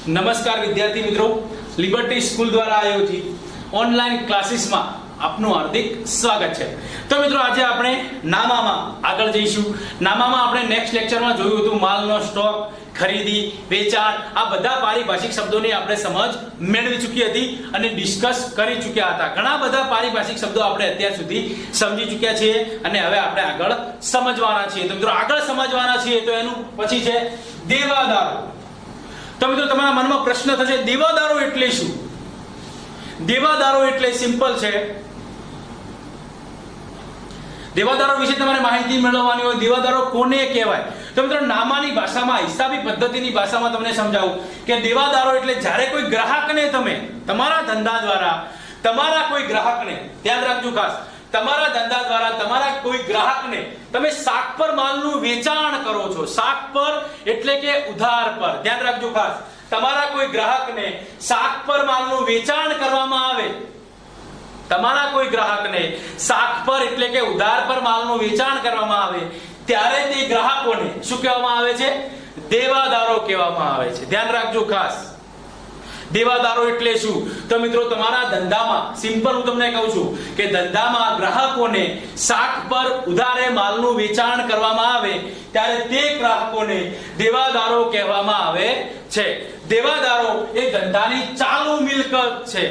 નમસ્કાર વિદ્યાર્થી મિત્રો, લિબર્ટી સ્કૂલ દ્વારા આયોજિત ઓનલાઈન ક્લાસીસમાં આપનું હાર્દિક સ્વાગત છે। તો મિત્રો આજે આપણે નામામાં આગળ જઈશું। નામામાં આપણે નેક્સ્ટ લેક્ચરમાં જોયું હતું માલનો સ્ટોક, ખરીદી, વેચાણ, આ બધા પારિભાષિક શબ્દોની આપણે સમજ મેળવી ચૂકી હતી અને ડિસ્કસ કરી ચૂક્યા હતા। ઘણા બધા પારિભાષિક શબ્દો આપણે અત્યાર સુધી સમજી ચૂક્યા છીએ અને હવે આપણે આગળ સમજવાના છીએ। તો મિત્રો આગળ સમજવાના છીએ તો એનું પછી છે દેવાદારો। તો મિત્રો તમારા મનમાં પ્રશ્ન થશે દેવાદારો એટલે શું? દેવાદારો એટલે સિમ્પલ છે, દેવાદારો વિશે તમારે માહિતી મેળવવાની હોય। દેવાદારો કોને કહેવાય? તો મિત્રો નામાની ભાષામાં, હિસાબી પદ્ધતિની ભાષામાં તમને સમજાવું કે દેવાદારો એટલે જ્યારે કોઈ ગ્રાહકને તમે તમારા ધંધા દ્વારા તમારા કોઈ ગ્રાહકને, ધ્યાન રાખજો ખાસ, તમારા ધંધા દ્વારા તમારા કોઈ ગ્રાહકને તમે શાક પર માલનું વેચાણ કરો છો। શાક પર એટલે કે ઉધાર પર, ધ્યાન રાખજો ખાસ, તમારા કોઈ ગ્રાહકને શાક પર માલનું વેચાણ કરવામાં આવે, તમારા કોઈ ગ્રાહકને શાક પર એટલે કે ઉધાર પર માલનું વેચાણ કરવામાં આવે ત્યારે તે ગ્રાહકોને શું કહેવામાં આવે છે? દેવાદારો કહેવામાં આવે છે। ધ્યાન રાખજો ખાસ, દેવાદારો એટલે શું? તો મિત્રો તમારા ધંધામાં સિમ્પલ હું તમને કહું છું કે ધંધામાં ગ્રાહકોને શાક પર ઉધારે માલનું વેચાણ કરવામાં આવે ત્યારે તે ગ્રાહકોને દેવાદારો કહેવામાં આવે છે। દેવાદારો એ ધંધાની ચાલુ મિલકત છે।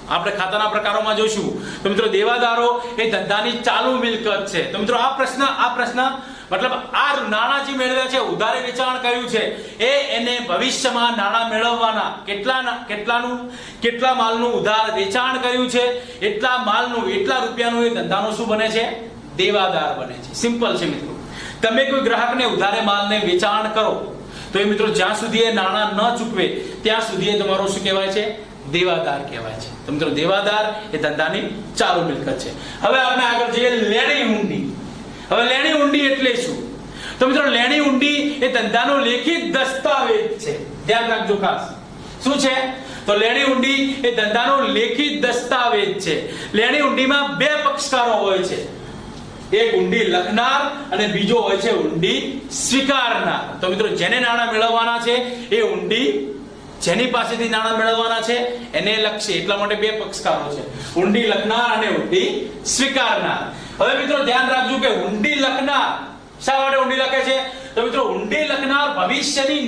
આપણે ખાતાના પ્રકારોમાં જોઈશું તો મિત્રો દેવાદારો એ ધંધાની ચાલુ મિલકત છે। તો મિત્રો આ પ્રશ્ન મતલબ આ નાણાં જે મેળવ્યા છે, ઉધારે વેચાણ કર્યું છે, એને ભવિષ્યમાં નાણાં મેળવવાના કેટલા માલનું ઉધાર વેચાણ કર્યું છે, એટલા રૂપિયાનું એ ધંધાનો શું બને છે? દેવાદાર બને છે। સિમ્પલ છે મિત્રો, તમે કોઈ ગ્રાહકને ઉધારે માલને વેચાણ કરો તો એ મિત્રો જ્યાં સુધી એ નાણાં ન ચૂકવે ત્યાં સુધી એ તમારો શું કહેવાય છે? દેવાદાર કહેવાય છે। તો મિત્રો દેવાદાર એ ધંધાની ચાલુ મિલકત છે। હવે આપણે આગળ જઈએ લેણી હુંડી। હવે લેણી હુંડી એટલે શું? તો મિત્રો લેણી હુંડી એ ધંધાનો લેખિત દસ્તાવેજ છે। ધ્યાન રાખજો ખાસ, શું છે? તો લેણી હુંડી એ ધંધાનો લેખિત દસ્તાવેજ છે। લેણી હુંડીમાં બે પક્ષકારો હોય છે, એક હુંડી લખનાર અને બીજો હોય છે હુંડી સ્વીકારનાર। તો મિત્રો જેને નાણાં મેળવવાના છે એ હુંડી, જેની પાસેથી નાણાં મેળવવાના છે એને લખશે, એટલા માટે બે પક્ષકારો છે, હુંડી લખનાર અને હુંડી સ્વીકારનાર। હવે મિત્રો ધ્યાન રાખજો કે હુંડી લખનાર શા માટે હુંડી લખે છે? તો મિત્રો હુંડી લખનાર ભવિષ્યની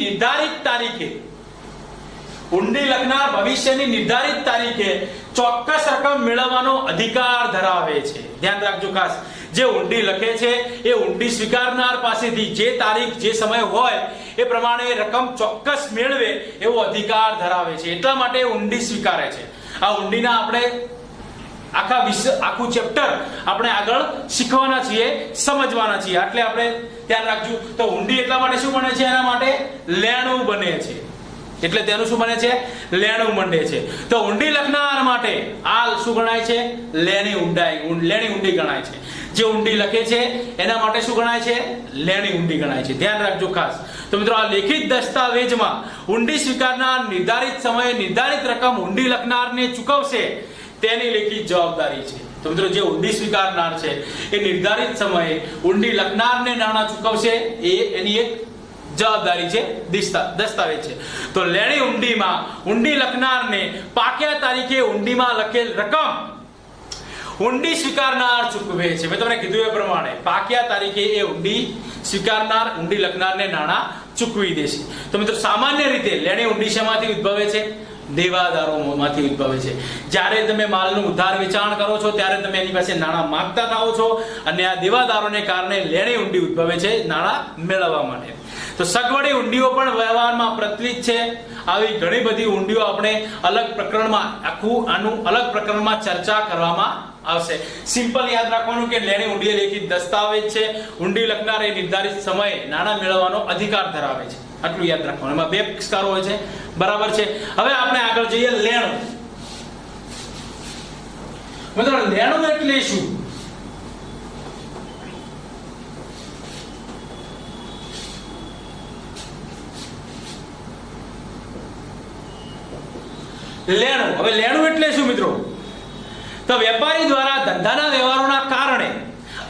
નિર્ધારિત તારીખે ચોક્કસ રકમ મેળવવાનો અધિકાર ધરાવે છે। ધ્યાન રાખજો ખાસ, જે હુંડી લખે છે એ હુંડી સ્વીકારનાર પાસેથી જે તારીખ, જે સમય હોય એ પ્રમાણે રકમ ચોક્કસ મેળવે એવો અધિકાર ધરાવે છે, એટલા માટે હુંડી સ્વીકારે છે। આ હુંડીના આપણે આખું ચેપ્ટર આપણે આગળ શીખવાના છીએ, સમજવાના છીએ, એટલે આપણે ધ્યાન રાખજો। તો હુંડી એટલા માટે શું બને છે? એના માટે લેણું બને છે, એટલે તેનું શું બને છે? લેણું બને છે। તો હુંડી લખનાર માટે આ શું ગણાય છે? લેણી હુંડી ગણાય છે। જે હુંડી લખે છે એના માટે શું ગણાય છે? લેણી હુંડી ગણાય છે। ધ્યાન રાખજો ખાસ। તો મિત્રો આ લેખિત દસ્તાવેજમાં હુંડી સ્વીકારનાર નિર્ધારિત સમયે નિર્ધારિત રકમ હુંડી લખનારને ચૂકવશે તેની લેખિત જવાબદારી છે। તો મિત્રો જે હુંડી સ્વીકારનાર છે એ નિર્ધારિત સમયે હુંડી લખનારને નાણાં ચૂકવશે, એ એની એક જવાબદારી છે, દસ્તાવેજ છે। તો લેણી હુંડીમાં હુંડી લખનારને પાક્યા તારીખે હુંડીમાં લખેલ રકમ હુંડી સ્વીકારનાર ચૂકવે છે। મેં તમને કીધું એ પ્રમાણે પાક્યા તારીખે એ હુંડી સ્વીકારનાર હુંડી લખનારને નાણાં ચૂકવી દેશે। તો મિત્રો સામાન્ય રીતે લેણી હુંડી શેમાંથી ઉદ્ભવે છે? દેવાદારોમાંથી ઉદ્ભવે છે। જ્યારે તમે માલનું ઉધાર વેચાણ કરો છો ત્યારે તમે એની પાસે નાણાં માંગતા થાઓ છો અને આ દેવાદારોને કારણે લેણી હુંડી ઉદ્ભવે છે નાણાં મેળવવા માટે। તો સગવડી હુંડીઓ પણ વ્યવહારમાં પ્રચલિત છે। આવી ઘણી બધી હુંડીઓ આપણે અલગ પ્રકરણમાં ચર્ચા કરવામાં આવશે। સિમ્પલ યાદ રાખવાનું કે લેણી હુંડી એ લેખિત દસ્તાવેજ છે, હુંડી લખનાર એ નિર્ધારિત સમયે નાણાં મેળવવાનો અધિકાર ધરાવે છે, આટલું યાદ રાખવાનું। એમાં બે પક્ષકારો હોય છે, બરાબર છે। હવે આપણે આગળ જઈએ લેણું। મિત્રો લેણું એટલે શું? હવે લેણું એટલે શું મિત્રો? તો વેપારી દ્વારા ધંધાના વ્યવહારોના કારણે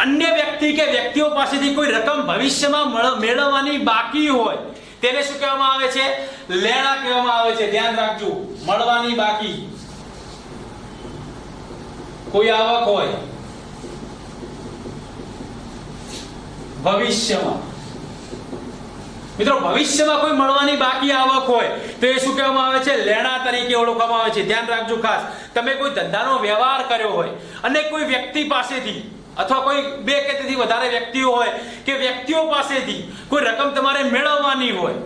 અન્ય વ્યક્તિ કે વ્યક્તિઓ પાસેથી કોઈ રકમ ભવિષ્યમાં મેળવવાની બાકી હોય તેને શું કહેવામાં આવે છે? લેણા કહેવામાં આવે છે. ધ્યાન રાખજો, મળવાની બાકી કોઈ આવક હોય ભવિષ્યમાં, મિત્રો ભવિષ્યમાં કોઈ મળવાની બાકી આવક હોય તો એ શું કહેવામાં આવે છે? લેણા તરીકે ઓળખવામાં આવે છે. ધ્યાન રાખજો ખાસ, તમે કોઈ ધંધાનો વ્યવહાર કર્યો હોય અને કોઈ વ્યક્તિ પાસેથી અથવા કોઈ બે કે તેથી વધારે વ્યક્તિઓ હોય કે વ્યક્તિઓ પાસેથી કોઈ રકમ તમારે મેળવવાની હોય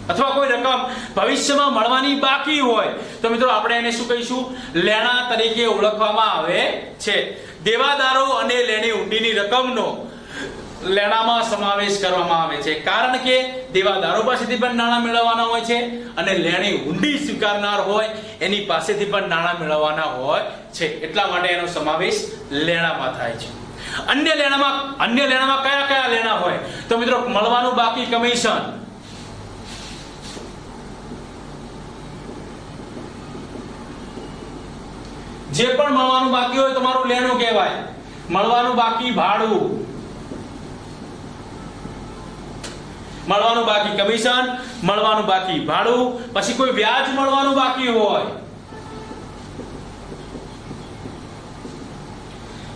અથવા કોઈ રકમ ભવિષ્યમાં મળવાની બાકી હોય તો મિત્રો આપણે એને શું કહીશું? લેણા તરીકે ઓળખવામાં આવે છે. દેવાદારો અને લેણી હુંડીની રકમનો લેણામાં સમાવેશ કરવામાં આવે છે, કારણ કે દેવાદારો પાસેથી પણ નાણાં મેળવવાના હોય છે અને લેણી હુંડી સ્વીકારનાર હોય એની પાસેથી પણ નાણાં મેળવવાના હોય છે, એટલા માટે એનો સમાવેશ લેણામાં થાય છે. અન્ય લેણામાં કયા કયા લેણા હોય તો મિત્રો મળવાનું બાકી કમિશન, જે પણ મળવાનું બાકી હોય તમારું લેણું કહેવાય. મળવાનું બાકી ભાડું, મળવાનું બાકી કમિશન, મળવાનું બાકી ભાડું, પછી કોઈ વ્યાજ મળવાનું બાકી હોય,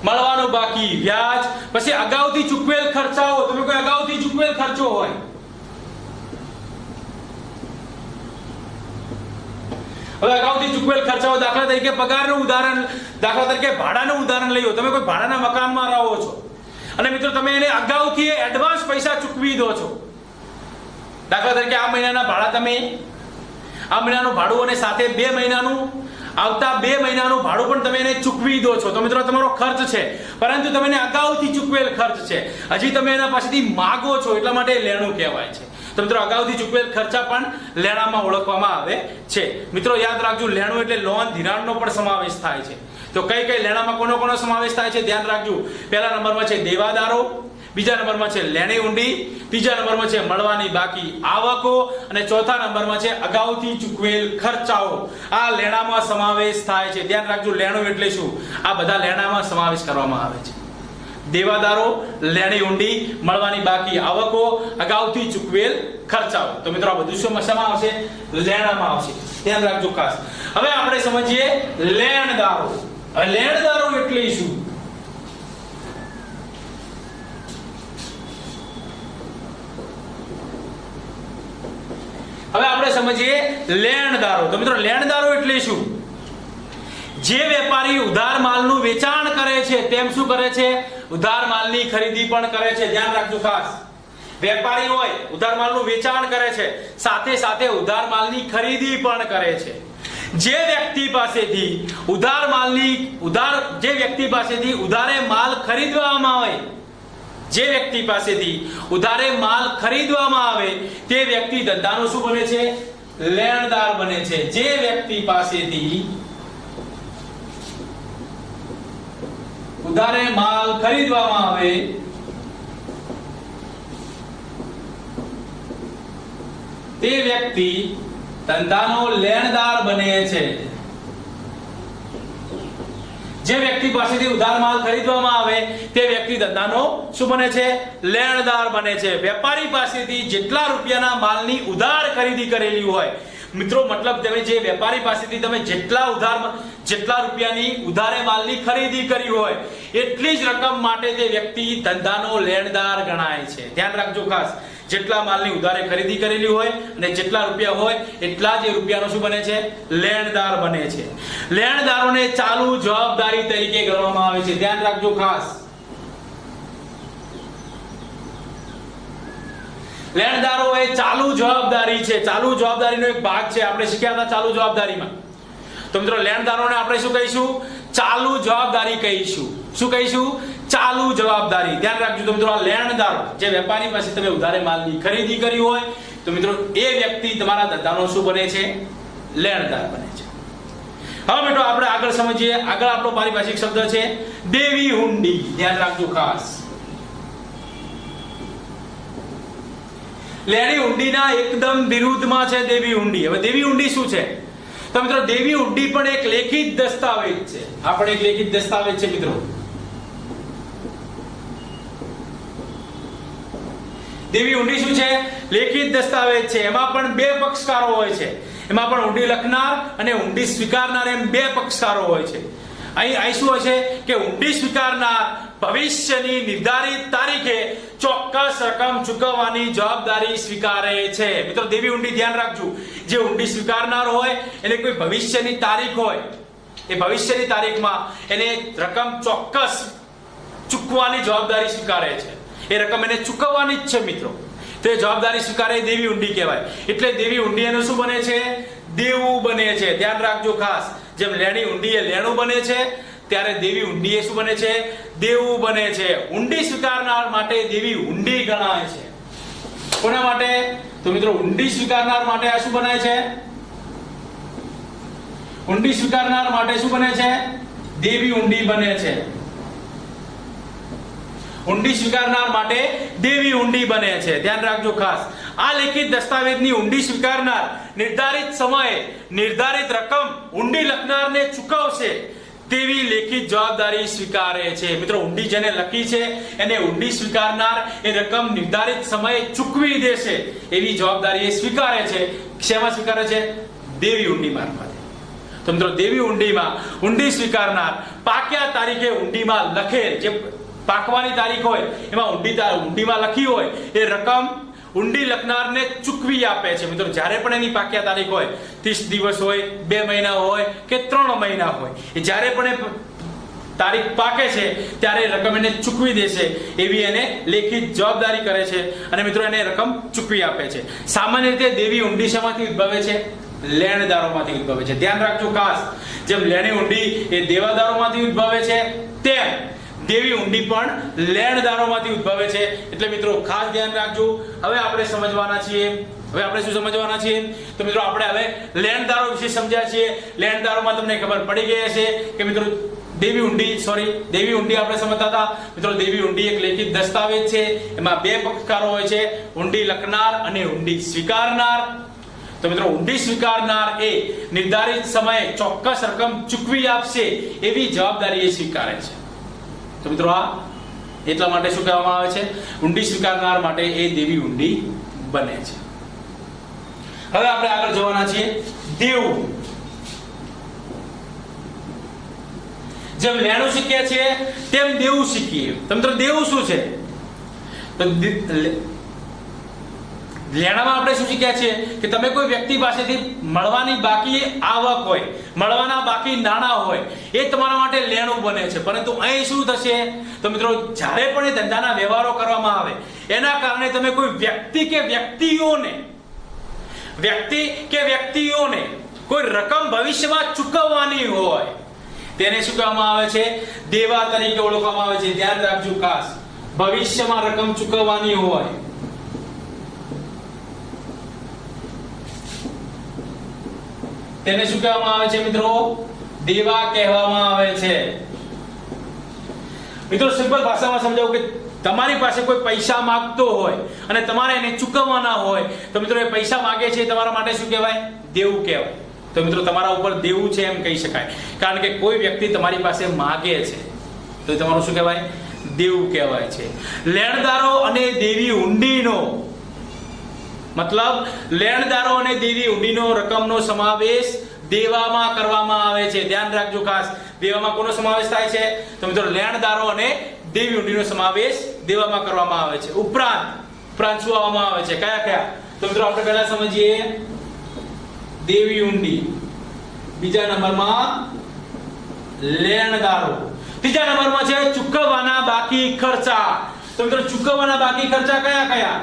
મળવાનું બાકી વ્યાજ, પછી અગાઉથી ચૂકવેલ ખર્ચાઓ, તમે કોઈ અગાઉથી ચૂકવેલ ખર્ચો હોય, હવે અગાઉથી ચૂકવેલ ખર્ચાઓ દાખલા તરીકે પગારનું ઉદાહરણ, દાખલા તરીકે ભાડાનું ઉદાહરણ લઈએ. તમે કોઈ ભાડાના મકાનમાં રહો છો અને મિત્રો તમે એને અગાઉથી એડવાન્સ પૈસા ચૂકવી દો છો. દાખલા તરીકે આ મહિનાના ભાડા તમે આ મહિનાનું ભાડું અને સાથે 2 મહિનાનું આવતા 2 મહિનાનું ભાડું પણ તમે એને ચૂકવી દો છો તો મિત્રો તમારો ખર્ચ છે, પરંતુ તમે એને અગાઉથી ચૂકવેલ ખર્ચ છે, હજી તમે એના પાસેથી માગો છો એટલા માટે લેણું કહેવાય છે. તો મિત્રો અગાઉથી ચૂકવેલ ખર્ચા પણ લેણામાં ઓળખવામાં આવે છે. મિત્રો યાદ રાખજો, લેણું એટલે લોન ધિરાણનો પણ સમાવેશ થાય છે. તો કઈ કઈ લેણામાં કોનો સમાવેશ થાય છે ધ્યાન રાખજો. પહેલા નંબરમાં છે દેવાદારો, બીજા નંબરમાં છે લેણી હુંડી, ત્રીજા નંબરમાં છે મળવાની બાકી આવકો અને ચોથા નંબરમાં છે અગાઉથી ચૂકવેલ ખર્ચાઓ. આ લેણામાં સમાવેશ થાય છે. ધ્યાન રાખજો, લેણું એટલે શું? આ બધા લેણામાં સમાવેશ કરવામાં આવે છે. દેવાદારો, લેણી હુંડી, મળવાની બાકી આવકો, અગાઉથી ચૂકવેલ ખર્ચાઓ. તો મિત્રો આ બધું શેમાં આવશે? લેણામાં આવશે. ધ્યાન રાખજો ખાસ. હવે આપણે સમજીએ લેણદારો. હવે લેણદારો એટલે શું? હવે આપણે સમજીએ લેણદારો. તો મિત્રો લેણદારો એટલે શું? જે વેપારી ઉધાર માલનું વેચાણ કરે છે તેમ શું કરે છે? ઉધાર માલની ખરીદી પણ કરે છે. ધ્યાન રાખજો ખાસ, વેપારી હોય ઉધાર માલનું વેચાણ કરે છે, સાથે સાથે ઉધાર માલની ખરીદી પણ કરે છે. જે વ્યક્તિ પાસેથી ઉધારે માલ ખરીદવામાં આવે, જે વ્યક્તિ પાસેથી ઉધારે માલ ખરીદવામાં આવે તે વ્યક્તિ ધંધાનો શું બને છે? લેણદાર બને છે. જે વ્યક્તિ પાસેથી ઉધારે માલ ખરીદવામાં આવે તે વ્યક્તિ ધંધાનો લેણદાર બને છે. જે વ્યક્તિ પાસેથી ઉધાર માલ ખરીદવામાં આવે તે વ્યક્તિ ધંધાનો શું બને છે? લેણદાર બને છે. વેપારી પાસેથી જેટલા રૂપિયાના માલની ઉધાર ખરીદી કરેલી હોય, મિત્રો મતલબ તમે જે વેપારી પાસેથી તમે જેટલા રૂપિયાની ઉધારે માલની ખરીદી કરી હોય એટલી જ રકમ માટે તે વ્યક્તિ ધંધાનો લેણદાર ગણાય છે. ધ્યાન રાખજો ખાસ, જેટલા માલની ઉધારે ખરીદી કરેલી હોય અને જેટલા રૂપિયા હોય એટલા જ રૂપિયાનો શું બને છે? લેણદાર બને છે. લેણદારોને ચાલુ જવાબદારી તરીકે ગણવામાં આવે છે. ધ્યાન રાખજો ખાસ, લેણદારો એ ચાલુ જવાબદારી છે. ચાલુ જવાબદારીનો એક ભાગ છે, આપણે શીખ્યા હતા ચાલુ જવાબદારીમાં. તો મિત્રો લેણદારોને આપણે શું કહીશું? ચાલુ જવાબદારી કહીશું. શું કહીશું? ચાલુ જવાબદારી. ધ્યાન રાખજો. તો મિત્રો આ લેણદારો, જે વેપારી પાસે તમે ઉધારે માલની ખરીદી કરી હોય તો મિત્રો એ વ્યક્તિ તમારા ધંધાનો શું બને છે? લેણદાર બને છે. હવે મિત્રો આપણે આગળ સમજીએ. આગળ આપણો પારિભાષિક શબ્દ છે દેવી હુંડી. ધ્યાન રાખજો ખાસ, લેણી હુંડીના એકદમ વિરુદ્ધમાં છે દેવી હુંડી. હવે દેવી હુંડી શું છે? તો મિત્રો દેવી હુંડી પણ એક લેખિત દસ્તાવેજ છે. આ પણ એક લેખિત દસ્તાવેજ છે મિત્રો. દેવી હુંડી શું છે? લેખિત દસ્તાવેજ છે. એમાં પણ બે પક્ષકારો હોય છે. એમાં પણ હુંડી લખનાર અને હુંડી સ્વીકારનાર એમ બે પક્ષકારો હોય છે. અહીં શું હોય છે કે હુંડી સ્વીકારનાર ભવિષ્યની નિર્ધારિત તારીખે ચોક્કસ રકમ ચૂકવવાની જવાબદારી સ્વીકારે છે. મિત્રો દેવી હુંડી ધ્યાન રાખજો, જે હુંડી સ્વીકારનાર હોય એને કોઈ ભવિષ્યની તારીખ હોય, એ ભવિષ્યની તારીખમાં એને રકમ ચોક્કસ ચૂકવવાની જવાબદારી સ્વીકારે છે. એ રકમ એને ચૂકવવાની જ છે મિત્રો, તો એ જવાબદારી સ્વીકારે દેવી હુંડી કહેવાય. એટલે દેવી હુંડી એનું શું બને છે? દેવું બને છે. ધ્યાન રાખજો ખાસ, જેમ લેણી હુંડી એ લેણું બને છે, ત્યારે દેવી હુંડી એ શું બને છે? દેવું બને છે. હુંડી સ્વીકારનાર માટે દેવી હુંડી ગણાય છે. કોના માટે? તો મિત્રો હુંડી સ્વીકારનાર માટે આ શું બને છે? હુંડી સ્વીકારનાર માટે શું બને છે? દેવી હુંડી બને છે. હુંડી સ્વીકારનાર માટે દેવી હુંડી બને છે. ધ્યાન રાખજો ખાસ, આ લેખિત દસ્તાવેજની હુંડી સ્વીકારનાર નિર્ધારિત સમયે નિર્ધારિત રકમ હુંડી લખનારને ચૂકવશે તેવી લેખિત જવાબદારી સ્વીકારે છે. મિત્રો હુંડી જેને લખી છે એને હુંડી સ્વીકારનાર એ રકમ નિર્ધારિત સમયે ચૂકવી દેશે એવી જવાબદારી એ સ્વીકારે છે. શેમાં સ્વીકારે છે? દેવી હુંડી મારફતે. તો મિત્રો દેવી હુંડીમાં હુંડી સ્વીકારનાર પાક્યા તારીખે હુંડીમાં લખેલ, જે પાકવાની તારીખ હોય એમાં હુંડીમાં લખી હોય એ રકમ હુંડી લખનારને ચૂકવી આપે છે. મિત્રો જ્યારે પણ એની પાક્યા તારીખ હોય, 30 દિવસ હોય, 2 મહિના હોય કે 3 મહિના હોય, એ જ્યારે પણ એ તારીખ પાકે છે ત્યારે રકમ એને ચૂકવી દેશે એવી એને લેખિત જવાબદારી કરે છે અને મિત્રો એને રકમ ચૂકવી આપે છે. સામાન્ય રીતે દેવી હુંડી શેમાંથી ઉદ્ભવે છે? લેણદારોમાંથી ઉદ્ભવે છે. ધ્યાન રાખજો ખાસ, જેમ લેણી હુંડી એ દેવાદારોમાંથી ઉદ્ભવે છે, તેમ દેવી હુંડી પણ લેણદારોમાંથી ઉદ્ભવે છે. એટલે મિત્રો ખાસ ધ્યાન રાખજો. હવે આપણે સમજવાના છીએ, હવે આપણે શું સમજવાના છીએ? તો મિત્રો આપણે હવે લેણદારો વિશે સમજ્યા છીએ. લેણદારોમાં તમને ખબર પડી ગઈ હશે કે મિત્રો દેવી હુંડી આપણે સમજતા હતા. મિત્રો દેવી હુંડી એક લેખિત દસ્તાવેજ છે. એમાં બે પક્ષકારો હોય છે, હુંડી લખનાર અને હુંડી સ્વીકારનાર. તો મિત્રો હુંડી સ્વીકારનાર એ નિર્ધારિત સમયે ચોક્કસ રકમ ચૂકવી આપશે એવી જવાબદારી એ સ્વીકારે છે. તો મિત્રો આ એટલા માટે શું કહેવામાં આવે છે? હુંડી સ્વીકારનાર માટે એ દેવી હુંડી બને છે. હવે આપણે આગળ જવાના છીએ દેવું. જેમ લેણું શીખ્યા છીએ તેમ દેવું શીખીએ. તો મિત્રો દેવું શું છે? તો લેણામાં આપણે શું શીખ્યા છીએ કે તમે કોઈ વ્યક્તિ પાસેથી મળવાની બાકી આવક હોય, મળવાના બાકી નાણાં હોય, એ તમારા માટે લેણું બને છે. પરંતુ અહીં શું થશે? તો મિત્રો જ્યારે પણ એ ધંધાના વ્યવહારો કરવામાં આવે એના કારણે તમે કોઈ વ્યક્તિ કે વ્યક્તિઓને કોઈ રકમ ભવિષ્યમાં ચૂકવવાની હોય તેને શું કહેવામાં આવે છે? દેવા તરીકે ઓળખવામાં આવે છે. ધ્યાન રાખજો ખાસ, ભવિષ્યમાં રકમ ચૂકવવાની હોય તેને શું કહેવામાં આવે છે મિત્રો? દેવા કહેવામાં આવે છે. મિત્રો સિમ્પલ ભાષામાં સમજાવું કે તમારી પાસે કોઈ પૈસા માંગતો હોય અને તમારે એને ચૂકવવાના હોય તો મિત્રો એ પૈસા માંગે છે તમારા માટે શું કહેવાય? દેવું કહેવાય. તો મિત્રો તમારા ઉપર દેવું છે એમ કહી શકાય, કારણ કે કોઈ વ્યક્તિ તમારી પાસે માંગે છે તો તમારું શું કહેવાય? દેવું કહેવાય છે. લેણદારો અને દેવી હુંડીનો મતલબ લેણદારો અને દેવી હુંડીનો રકમનો સમાવેશ દેવામાં કરવામાં આવે છે. ધ્યાન રાખજો ખાસ, દેવામાં કોનો સમાવેશ થાય છે? તો મિત્રો લેણદારો અને દેવી હુંડીનો સમાવેશ દેવામાં કરવામાં આવે છે. ઉપરાંત શું આવવામાં આવે છે? કયા? તો મિત્રો આપણે પહેલા સમજીએ દેવી હુંડી, બીજા નંબરમાં લેણદારો, ત્રીજા નંબરમાં છે ચૂકવવાના બાકી ખર્ચા. તો મિત્રો ચૂકવવાના બાકી ખર્ચા કયા?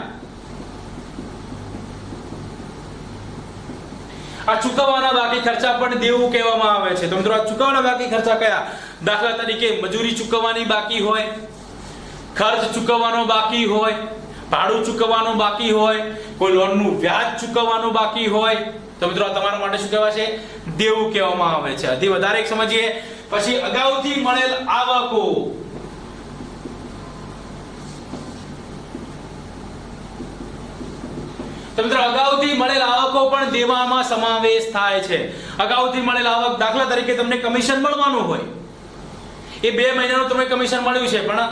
આ ચૂકવવાના બાકી ખર્ચા પણ દેવું કહેવામાં આવે છે. તો મિત્રો આ ચૂકવવાના બાકી ખર્ચા કયા? દાખલા તરીકે મજૂરી ચૂકવવાની બાકી હોય, ખર્ચ ચૂકવવાનો બાકી હોય, ભાડું ચૂકવવાનું બાકી હોય, કોઈ લોનનું વ્યાજ ચૂકવવાનું બાકી હોય. તો મિત્રો આ તમારા માટે શું કહેવાશે? દેવું કહેવામાં આવે છે. હજી વધારે એક સમજીએ. પછી અગાઉથી મળેલ આવકો. તો મિત્રો અગાઉથી મળેલ આવકો પણ દેવામાં સમાવેશ થાય છે. અગાઉથી મળેલ આવક, દાખલા તરીકે તમને કમિશન મળવાનું હોય, એ 2 મહિનાનું તમને કમિશન મળ્યું છે, પણ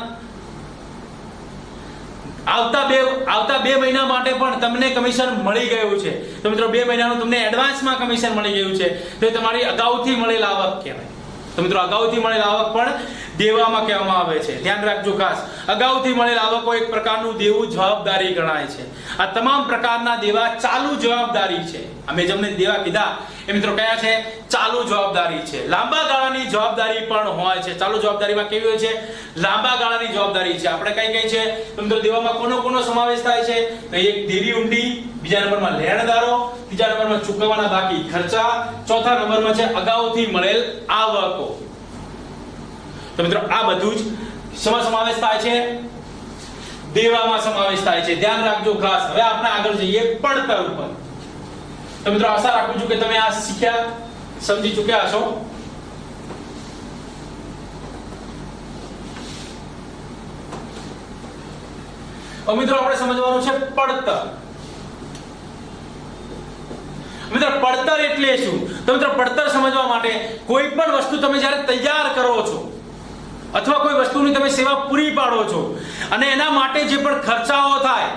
આવતા બે મહિના માટે પણ તમને કમિશન મળી ગયું છે. તો મિત્રો 2 મહિનાનું તમને એડવાન્સમાં કમિશન મળી ગયું છે. તો તમારી અગાઉથી મળેલ આવક કહેવાય. તો મિત્રો અગાઉથી મળેલ આવક પણ દેવામાં કહેવામાં આવે છે. ધ્યાન રાખજો ખાસ, અગાઉથી મળેલ આવકો એક પ્રકારનું દેવું જવાબદારી ગણાય છે. આ તમામ પ્રકારના દેવા ચાલુ જવાબદારી છે. અમે જેમને દેવા કીધા એ મિત્રો કયા છે? ચાલુ જવાબદારી છે. લાંબા ગાળાની જવાબદારી પણ હોય છે. ચાલુ જવાબદારીમાં કેવી હોય છે? લાંબા ગાળાની જવાબદારી છે. આપણે કઈ છે? તો મિત્રો દેવામાં કોનો સમાવેશ થાય છે? એક દેવી ઊંડી, બીજા નંબરમાં લેણદારો, ત્રીજા નંબરમાં ચૂકવવાના બાકી ખર્ચા, ચોથા નંબરમાં છે અગાઉથી મળેલ આવકો. તો મિત્રો આ બધું જ શેમાં સમાવેશ થાય છે? દેવામાં સમાવેશ થાય છે. ધ્યાન રાખજો ખાસ. હવે આપણે આગળ જઈએ પડતર ઉપર. તો મિત્રો આશા રાખું છું કે તમે આ શીખ્યા, સમજી ચૂક્યા હશો. મિત્રો આપણે સમજવાનું છે પડતર. મિત્રો પડતર એટલે શું? તો મિત્રો પડતર સમજવા માટે કોઈ પણ વસ્તુ તમે જ્યારે તૈયાર કરો છો અથવા કોઈ વસ્તુની તમે સેવા પૂરી પાડો છો અને એના માટે જે પણ ખર્ચાઓ થાય,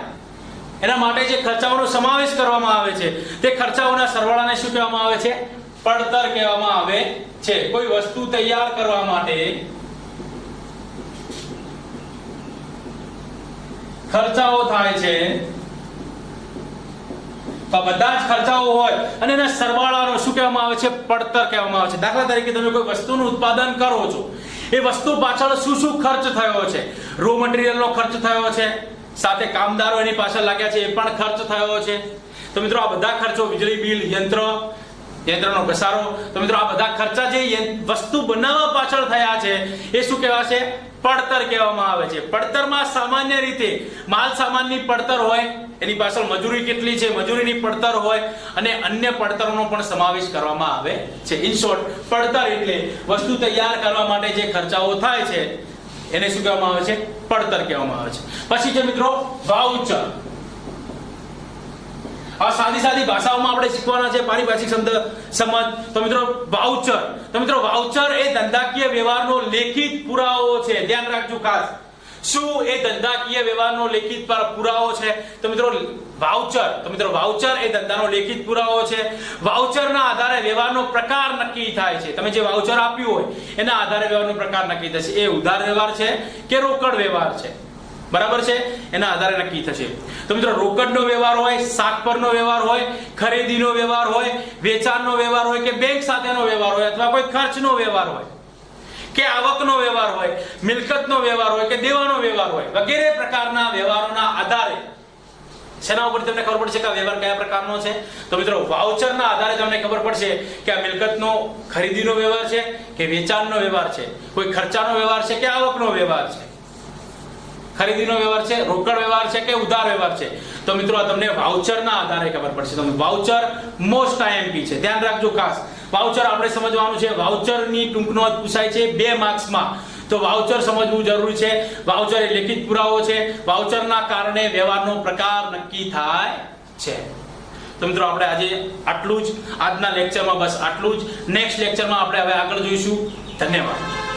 એના માટે જે ખર્ચાઓનો સમાવેશ કરવામાં આવે છે, તે ખર્ચાઓના સરવાળાને શું કહેવામાં આવે છે? પડતર કહેવામાં આવે છે. કોઈ વસ્તુ તૈયાર કરવા માટે ખર્ચાઓ થાય છે, તો બધા જ ખર્ચાઓ હોય અને એના સરવાળાનો શું કહેવામાં આવે છે? પડતર કહેવામાં આવે છે. દાખલા તરીકે તમે કોઈ વસ્તુનું ઉત્પાદન કરો છો, એ વસ્તુ પાછળ શું ખર્ચ થયો છે? રો મટીરીયલનો ખર્ચ થયો છે, સાથે કામદારો એની પાછળ લાગ્યા છે, એ પણ ખર્ચ થયો છે. તો મિત્રો આ બધા ખર્ચો, વીજળી બિલ, યંત્રનો ઘસારો, તો મિત્રો આ બધા ખર્ચા જે વસ્તુ બનાવવા પાછળ થયા છે એ શું કહેવાશે? પડતર કહેવામાં આવે છે. પડતરમાં સામાન્ય રીતે માલ સામાનની પડતર હોય, એની પાછળ મજૂરી કેટલી છે, મજૂરીની પડતર હોય અને અન્ય પડતરોનો પણ સમાવેશ કરવામાં આવે છે. ઇન શોર્ટ, પડતર એટલે વસ્તુ તૈયાર કરવા માટે જે ખર્ચાઓ થાય છે એને શું કહેવામાં આવે છે? પડતર કહેવામાં આવે છે. પછી છે મિત્રો વાઉચર. આ સાદી ભાષાઓમાં આપણે શીખવાના છે પારિભાષિક શબ્દ સમજ. તો મિત્રો વાઉચર, વાઉચર એ ધંધાકીય વ્યવહારનો લેખિત પુરાવો છે. ધ્યાન રાખજો ખાસ. શું એ ધંધાકીય વ્યવહારનો લેખિત પુરાવો છે? તો મિત્રો વાઉચર એ ધંધાનો લેખિત પુરાવો છે. વાઉચરના આધારે વ્યવહારનો પ્રકાર નક્કી થાય છે. તમે જે વાઉચર આપ્યું હોય એના આધારે વ્યવહારનો પ્રકાર નક્કી થશે. એ ઉધાર વ્યવહાર છે કે રોકડ વ્યવહાર છે? બરાબર છે, એના આધારે નક્કી થશે. તો મિત્રો રોકડનો વ્યવહાર હોય, શાક પરનો વ્યવહાર હોય, ખરીદીનો વ્યવહાર હોય, વેચાણનો વ્યવહાર હોય કે બેંક સાથેનો વ્યવહાર હોય અથવા કોઈ ખર્ચનો વ્યવહાર હોય કે આવકનો વ્યવહાર હોય, મિલકતનો વ્યવહાર હોય કે દેવાનો વ્યવહાર હોય, વગેરે પ્રકારના વ્યવહારોના આધારે શેના ઉપર તમને ખબર પડશે કે આ વ્યવહાર કયા પ્રકારનો છે? તો મિત્રો વાઉચરના આધારે તમને ખબર પડશે કે આ મિલકતનો ખરીદીનો વ્યવહાર છે કે વેચાણનો વ્યવહાર છે, કોઈ ખર્ચાનો વ્યવહાર છે કે આવકનો વ્યવહાર છે, ખરીદીનો વ્યવહાર છે, રોકડ વ્યવહાર છે કે ઉધાર વ્યવહાર છે. તો મિત્રો આ તમને વાઉચરના આધારે ખબર પડશે. તો વાઉચર મોસ્ટ આઈએમપી છે. ધ્યાન રાખજો ખાસ. વાઉચર આપણે સમજવાનું છે. વાઉચરની ટૂંક નોંધ પૂછાય છે 2 માર્ક્સમાં. તો વાઉચર સમજવું જરૂરી છે. વાઉચર એ લેખિત પુરાવો છે. વાઉચરના કારણે વ્યવહારનો પ્રકાર નક્કી થાય છે. તો મિત્રો આપણે આજે આટલું જ. આજના લેક્ચરમાં બસ આટલું જ. નેક્સ્ટ લેક્ચરમાં આપણે હવે આગળ જોઈશું. ધન્યવાદ.